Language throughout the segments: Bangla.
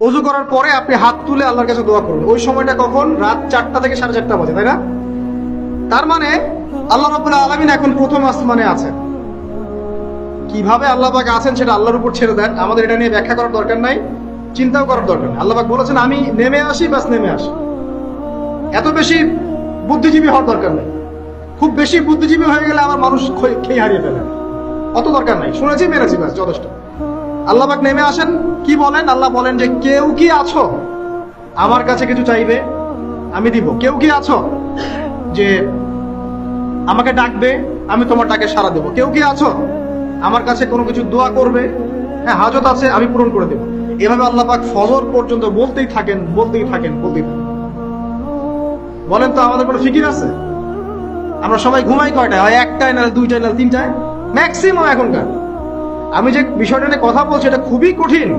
ওযু করার পরে আপনি হাত তুলে আল্লাহর কাছে দোয়া করবেন। ওই সময়টা কখন? রাত 4টা থেকে 4:30 বাজে, তাই না? তার মানে আল্লাহ রাব্বুল আলামিন এখন প্রথম আসমানে আছেন। কিভাবে আল্লাহ পাক আছেন সেটা আল্লাহর উপর ছেড়ে দেন, আমাদের এটা নিয়ে ব্যাখ্যা করার দরকার নাই, চিন্তাও করার দরকার নেই। আল্লাহ পাক বলেছেন আমি নেমে আসি, বাস নেমে আসি। এত বেশি বুদ্ধিজীবী হওয়ার দরকার নেই। খুব বেশি বুদ্ধিজীবী হয়ে গেলে আমার মানুষ খেয়ে হারিয়ে ফেলে। অত দরকার নাই, শুনেছি মেরেছি, বাস যথেষ্ট। আল্লাহ পাক নেমে আসেন, কি বলেন? আল্লাহ বলেন যে কেউ কি আছো আমার কাছে কিছু চাইবে, আমি দিব। কেউ কি আছো যে আমাকে ডাকবে, আমি তোমার ডাকে সাড়া দেবো? কেউ কি আছো আমার কাছে কোনো কিছু দোয়া করবে? হ্যাঁ, হাজত আছে, আমি পূরণ করে দেবো। এভাবে আল্লাহ পাক ফজর পর্যন্ত বলতেই থাকেন, বলতেই থাকেন, বলতেই থাকেন। বলেন তো আমাদের কোনো ফিকির আছে? আমরা সবাই ঘুমাই কয়টায়? হয় 1টায়, না 2টায়, না 3টায়, ম্যাক্সিমাম এখনকার। আমি যে বিষয়টা নিয়ে কথা বলছি এটা খুবই কঠিন।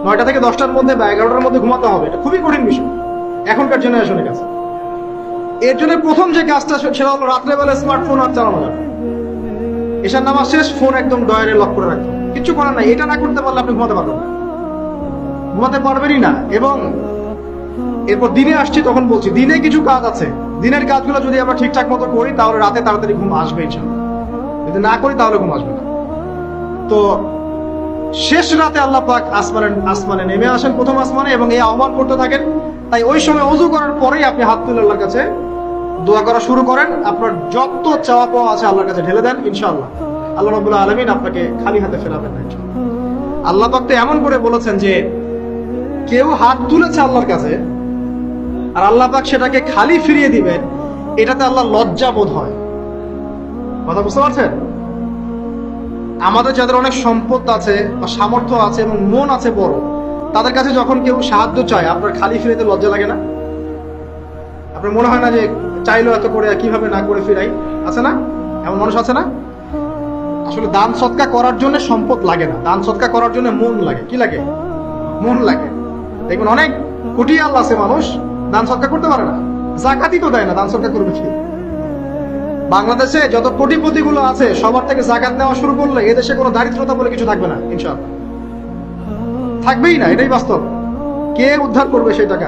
9টা থেকে 10টার মধ্যে বা 11টার মধ্যে ঘুমাতে হবে, এটা খুবই কঠিন বিষয় এখনকার জেনারেশনের কাছে। এর জন্য প্রথম যে কাজটা সেটা হলো রাত্রেবেলা স্মার্টফোন আর চালানো যাবে। এশার নামাজ শেষ, ফোন একদম ডয়ারে লক করে রাখবেন। কিছু করার নাই, এটা না করতে পারলে আপনি ঘুমাতে পারবেন না, ঘুমাতে পারবেনই না। এবং এরপর দিনে আসছি, তখন বলছি দিনে কিছু কাজ আছে। দিনের কাজগুলো যদি আমরা ঠিকঠাক মতো করি তাহলে রাতে তাড়াতাড়ি ঘুম আসবে ইনশাআল্লাহ। যদি না করি তাহলে ঘুম আসবে না। তো শেষ রাতে আল্লাহ পাক আসমানে নেমে আসেন, প্রথম আসমানে, এবং এই আহ্বান করতে থাকেন। তাই ওই সময় ওযু করার পরেই আপনি হাত তুলে আল্লাহর কাছে দোয়া করা শুরু করেন। আপনার যত চাওয়া পাওয়া আছে আল্লাহর কাছে ঢেলে দেন, ইনশাআল্লাহ আল্লাহ রাব্বুল আলামিন আপনাকে খালি হাতে ফেরাবেন না ইনশাআল্লাহ। আল্লাহ পাক তো এমন করে বলেছেন যে কেউ হাত তুলেছে আল্লাহর কাছে আর আল্লাহ পাক সেটাকে খালি ফিরিয়ে দিবেন, এটাতে আল্লাহ লজ্জা বোধ হয়। কথা বুঝতে পারছেন? আমাদের যাদের অনেক সম্পদ আছে বা সামর্থ্য আছে এবং মন আছে বড়, তাদের কাছে যখন কেউ সাহায্য চায় আপনার খালি ফিরাইতে লজ্জা লাগে না? আপনার মনে হয় না যে চাইলো এত করে কিভাবে না করে ফিরাই? আছে না এমন মানুষ? আছে না? আসলে দান সৎকা করার জন্য সম্পদ লাগে না, দান সৎকা করার জন্য মন লাগে। কি লাগে? মন লাগে। দেখবেন অনেক কোটি আল্লাহ আছে মানুষ দান সৎকা করতে পারে না, জাকাতই তো দেয় না, দান সৎকা করবে কি? বাংলাদেশে যত কোটিপতি গুলো আছে সবার থেকে জাকাত নেওয়া শুরু করলে এদেশে কোনো দারিদ্রতা বলে কিছু থাকবে না ইনশাআল্লাহ, থাকবেই না। এটাই বাস্তব। কে উদ্ধার করবে সেই টাকা?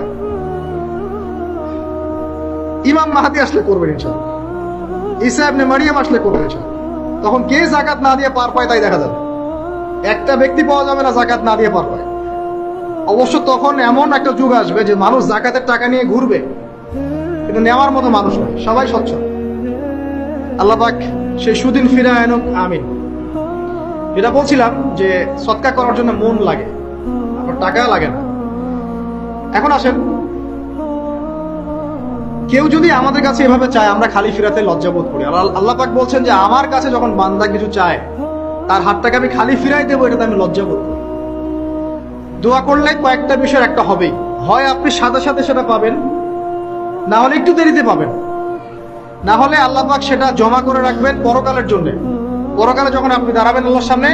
ইমাম মাহাদি আসলে করবেন ইনশাআল্লাহ, ঈসা ইবনে মারিয়াম আসলে করবেন ইনশাআল্লাহ। তখন কে জাকাত না দিয়ে পার পায় তাই দেখা যাবে। একটা ব্যক্তি পাওয়া যাবে না জাকাত না দিয়ে পার পায়। অবশ্য তখন এমন একটা যুগ আসবে যে মানুষ জাকাতের টাকা নিয়ে ঘুরবে, কিন্তু নেওয়ার মতো মানুষ নয়, সবাই সচ্ছল। আল্লাহ পাক সেই সুদিন ফিরে আনুক, আমিন। যেটা বলছিলাম যে সৎকা করার জন্য মন লাগে, আপনার টাকা লাগে না। এখন আসেন, কেউ যদি আমাদের কাছে এভাবে চায় আমরা খালি ফিরাতে লজ্জা বোধ করি। আল্লাহ পাক বলছেন যে আমার কাছে যখন বান্দা কিছু চায় তার হাতটাকে আমি খালি ফিরাই দেবো, এটাতে আমি লজ্জা বোধ করি। দোয়া করলে কয়েকটা বিষয় একটা হবেই, হয় আপনি সাথে সাথে সেটা পাবেন, না হলে একটু দেরিতে পাবেন, না হলে আল্লাহ পাক সেটা জমা করে রাখবেন পরকালের জন্য। পরকালে যখন আপনি দাঁড়াবেন আল্লাহর সামনে,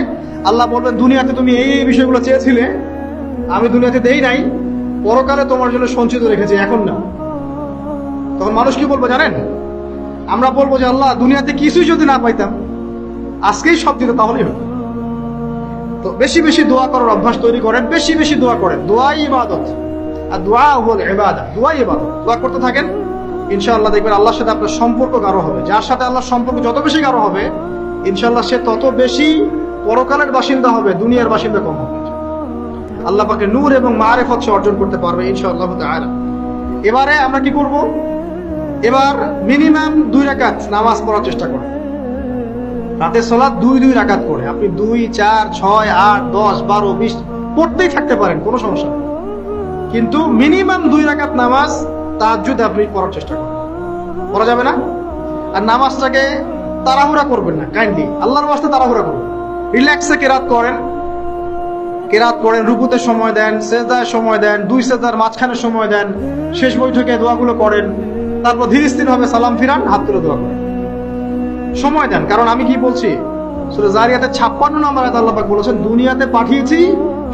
আল্লাহ বলবেন দুনিয়াতে তুমি এই এই বিষয়গুলো চেয়েছিলে, আমি দুনিয়াতে দেই নাই, পরকালে তোমার জন্য সঞ্চিত রেখেছি, এখন না। তখন মানুষ কি বলবো জানেন? আমরা বলবো যে আল্লাহ দুনিয়াতে কিছুই যদি না পাইতাম, আজকেই সব দিত তাহলেই হতো। তো বেশি বেশি দোয়া করার অভ্যাস তৈরি করেন, বেশি বেশি দোয়া করেন। দোয়াই ইবাদত, আর দোয়া হল ইবাদত, দোয়াই ইবাদত। দোয়া করতে থাকেন, ইনশাআল্লাহ দেখবেন আল্লাহর সাথে আপনার সম্পর্ক গাঢ় হবে। যার সাথে আল্লাহর সম্পর্ক যত বেশি গাঢ় হবে, ইনশাআল্লাহ সে তত বেশি পরকালের বাসিন্দা হবে, দুনিয়ার বাসিন্দা কম হবে। আল্লাহ পাকে নূর এবং মারিফত সে অর্জন করতে পারবে ইনশাআল্লাহ তাআলা। এবারে আমরা কি করব? এবার মিনিমাম 2 রাকাত নামাজ পড়ার চেষ্টা করুন। রাতের সালাত 2 রাকাত করে আপনি 2, 4, 6, 8, 10, 12, 20 পড়তেই থাকতে পারেন, কোনো সমস্যা নেই। কিন্তু মিনিমাম 2 রাকাত নামাজ তাহাজ্জুদ আপনি পড়ার চেষ্টা করুন। পড়া যাবে না? আর নামাজটাকে তাড়াহুড়া করবেন না, কাইন্ডলি আল্লাহর ওয়াস্তে তাড়াহুড়া করবেন। রিল্যাক্সে কেরাত করেন, রুকুতে সময় দেন, সেজদায় সময় দেন, 2 সেজদার মাঝখানে সময় দেন, শেষ বৈঠকে দোয়াগুলো করেন, তারপর ধীরে স্থির ভাবে সালাম ফিরান, হাত তুলে দোয়া করেন, সময় দেন। কারণ আমি কি বলছি, সূরা জারিয়াতে 56 নম্বর আয়াতে আল্লাহ পাক বলেছেন দুনিয়াতে পাঠিয়েছি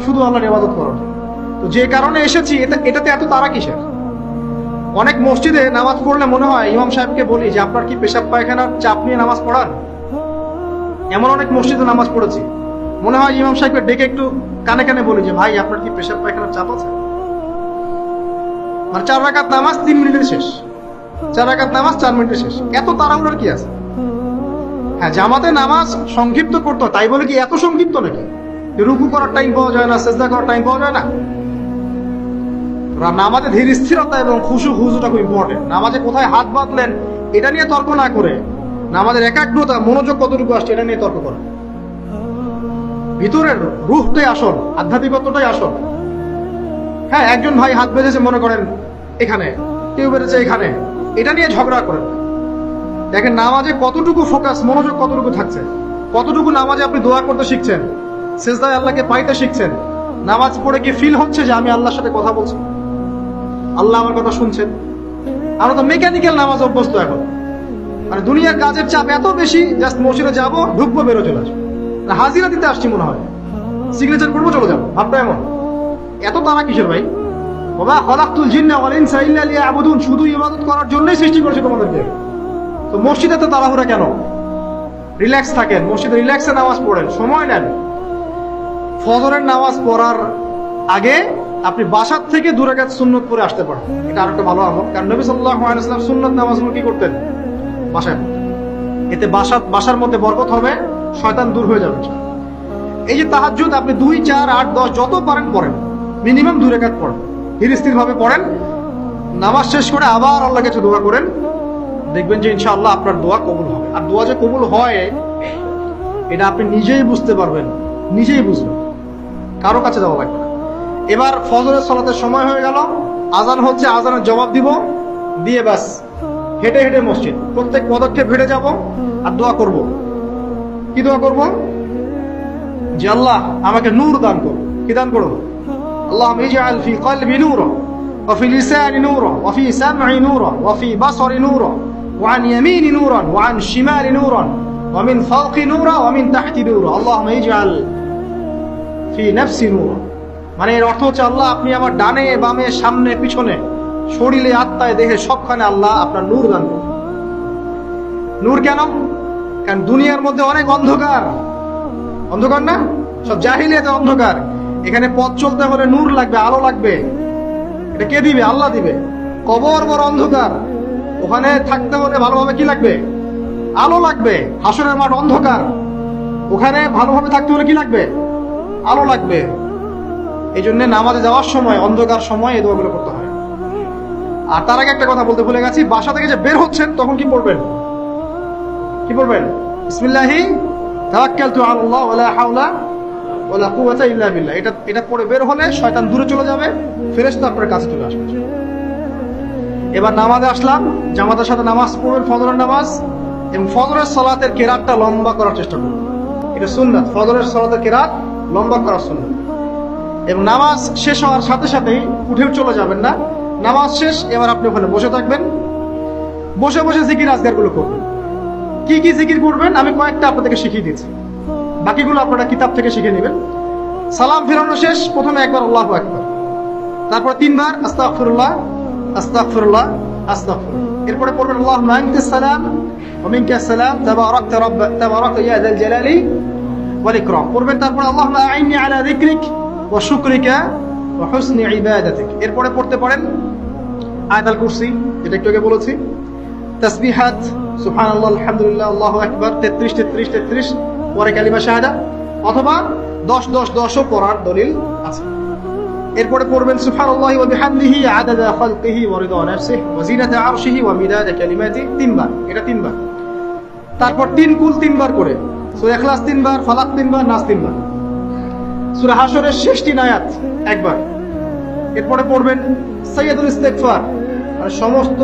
শুধু আল্লাহর ইবাদত করার জন্য। তো যে কারণে এসেছি এটাতে এত তাড়া কিসের? অনেক মসজিদে নামাজ পড়লে মনে হয় ইমাম সাহেবকে বলি যে আপনার কি পেশাব পায়খানার চাপ নিয়ে নামাজ পড়ান? এমন অনেক মসজিদে নামাজ পড়েছি, মনে হয় ইমাম সাহেবকে ডেকে একটু কানে কানে বলি যে ভাই আপনার কি পেশাব পায়খানার চাপ আছে? মানে 4 রাকাত নামাজ 3 মিনিটে শেষ, 4 রাকাত নামাজ 4 মিনিটে শেষ, এত তাড়াহুড়োর কি আছে? হ্যাঁ, জামাতে নামাজ সংক্ষিপ্ত করতে হয়, তাই বলে কি এত সংক্ষিপ্ত নাকি? রুকু করার টাইম পাওয়া যায় না, সেজদা করার টাইম পাওয়া যায় না? নামাজে ধীর স্থিরতা এবং খুশু খুজুটা খুব ইম্পর্টেন্ট। নামাজে কোথায় হাত বাঁধলেন এটা নিয়ে তর্ক না করে, নামাজের একাগ্রতা মনোযোগ কতটুকু আসছে এটা নিয়ে তর্ক করা। ভিতরের রূহটাই আসল, আধ্যাত্মিকতাটাই আসল। হ্যাঁ, একজন ভাই হাত বেঁধেছে মনে করেন এখানে, কেউ বেঁধেছে এখানে, এটা নিয়ে ঝগড়া করেন। দেখেন নামাজে কতটুকু ফোকাস, মনোযোগ কতটুকু থাকছে, কতটুকু নামাজে আপনি দোয়া করতে শিখছেন, সেজদায় আল্লাহকে পাইতে শিখছেন। নামাজ পড়ে কি ফিল হচ্ছে যে আমি আল্লাহর সাথে কথা বলছি, আল্লাহ আমার কথা শুনছেন? আমরা তো মেকানিক্যাল নামাজ অভ্যস্ত এখন। মানে দুনিয়ার কাজের চাপ এত বেশি, জাস্ট মসজিদে যাবো, ঢুকবো, বেরো, চলে আসবো, হাজিরা দিতে আসছি মনে হয়, সিগনেচার করবো, চলে যাবো, ভাবটা এমন। এত তারা কিসের ভাই? বাবা খলাকতুল জিন্না ওয়াল ইনসা ইল্লা লিয়াবুদুন, শুধু ইবাদত করার জন্যই সৃষ্টি করেছে তোমাদেরকে। তো মসজিদে তো তাড়াহুড়া কেন? রিল্যাক্স থাকেন, মসজিদে রিল্যাক্সে নামাজ পড়েন, সময় নেন। ফজরের নামাজ পড়ার আগে আপনি বাসার থেকে 2 রাকাত সুন্নত পড়ে আসতে পারেন, এটা আরেকটা ভালো আমল। কারণ নবী সাল্লাল্লাহু আলাইহি ওয়াসাল্লাম সুন্নত নামাজগুলো কি করতেন? বাসায়। এতে বাসার মধ্যে বরকত হবে, শয়তান দূর হয়ে যাবে। এই যে তাহাজ্জুদ আপনি 2, 4, 8, 10 যত পারেন পড়েন, মিনিমাম 2 রাকাত পড়েন, ধীর স্থির ভাবে পড়েন। নামাজ শেষ করে আবার আল্লাহর কাছে দোয়া করেন, দেখবেন যে ইনশাআল্লাহ আপনার দোয়া কবুল হবে। আর দোয়া যে কবুল হয় এটা আপনি নিজেই বুঝতে পারবেন, নিজেই বুঝবেন, কারো কাছে যাওয়া লাগবে না। এবার ফজরের সালাতের সময় হয়ে গেল, আজান হচ্ছে, আজানের জবাব দিব, দিয়ে ব্যাস হেঁটে হেঁটে মসজিদ, প্রত্যেক পদক্ষেপ হেঁটে যাব আর দোয়া করব। কি দোয়া করব? যে আল্লাহ আমাকে নূর দান করো। কি দান করো? আল্লাহুম্মা ইজআল ফি কলবি নূরা ওয়া ফি লিসানি নূরা ওয়া ফি সাম'i নূরা ওয়া ফি বাসারি নূরা ওয়া আন ইয়ামিনি নূরা ওয়া আন শিমালি নূরা ওয়া মিন ফাওকি নূরা ওয়া মিন তাহতি নূরা আল্লাহুম্মা ইজআল ফি নাফসি নূরা। মানে এর অর্থ হচ্ছে আল্লাহ আপনি আমার ডানে বামে সামনে পিছনে শরীরে আত্মায় দেহে সবখানে আল্লাহ আপনার নূর দান করুন। নূর কেন? কারণ দুনিয়ার মধ্যে অনেক অন্ধকার, অন্ধকার না? সব জাহিলিয়াতে অন্ধকার। এখানে পথ চলতে হলে নূর লাগবে, আলো লাগবে। এটা কে দিবে? আল্লাহ দিবে। কবর বড় অন্ধকার, ওখানে থাকতে হলে ভালোভাবে কি লাগবে? আলো লাগবে। হাসরের মাঠ অন্ধকার, ওখানে ভালোভাবে থাকতে হলে কি লাগবে? আলো লাগবে। এই জন্য নামাজে যাওয়ার সময়, অন্ধকার সময় এই দোয়াগুলো করতে হয়। আর তার আগে একটা কথা বলতে ভুলে গেছি, বাসা থেকে যে বের হচ্ছেন তখন কি পড়বেন? কি পড়বেন? বিসমিল্লাহি তাওয়াক্কালতু আলাল্লাহ ওয়া লা হাওলা ওয়া লা কুওয়াতা ইল্লা বিল্লাহ। এটা পড়ে বের হলে শয়তান দূরে চলে যাবে, ফেরেশতা আপনার কাছে চলে আসবে। এবার নামাজে আসলাম, জামাতের সাথে নামাজ পড়বেন, ফজরের নামাজ, এবং ফজরের সালাতের কেরাতটা লম্বা করার চেষ্টা করবেন। এটা সুন্নাত, ফজরের সালাতের কেরাত লম্বা করা সুন্নাত। এবং নামাজ শেষ হওয়ার সাথে সাথেই উঠেও চলে যাবেন না। নামাজ শেষ, এবার আপনি ওখানে বসে থাকবেন, বসে বসে জিকির আজকারগুলো করবেন। কি কি জিকির করবেন আমি কয়েকটা আপনাদেরকে শিখিয়ে দিচ্ছি, বাকিগুলো আপনারা কিতাব থেকে শিখে নেবেন। সালাম ফেরানো শেষ, প্রথমে একবার আল্লাহু আকবার, তারপর 3 বার আস্তাগফিরুল্লাহ আস্তাগফিরুল্লাহ আস্তাগফিরুল্লাহ। এরপরে পড়বেন আল্লাহুম্মা আনতাস সালাম ওয়া মিনকাস সালাম তাবারাকতা ইয়া যাল জালালি ওয়াল ইকরাম পড়বেন। তারপর আল্লাহুম্মা আইন্নি আলা যিকরিক ওয়া শুকরিকা ওয়া হুসনি ইবাদাতিক। এরপরে পড়তে পারেন আয়াতুল কুরসি, যেটা একটু আগে বলেছি, তাসবিহাত সুবহানাল্লাহ আলহামদুলিল্লাহ আল্লাহু আকবার 33 33 33, পরে কালিমা শাহাদা, অথবা 10 10 10 ও পড়ার দলিল আছে। এরপরে পড়বেন সুবহানাল্লাহি ওয়া বিহামদিহি আদাদা খালকিহি ওয়া রিদা নাফসিহি ওয়া জিনাতা আরশিহি ওয়া মিদাদা কালিমাতিহি 3 বার, এটা 3 বার। তারপর 3 কুল 3 বার করে, সূরা ইখলাস 3 বার, ফালাক 3 বার, নাস 3 বার, সূরা হাশরের শেষ 3 আয়াত একবার। এরপরে পড়বেন সাইয়্যিদুল ইস্তিগফার, আর সমস্ত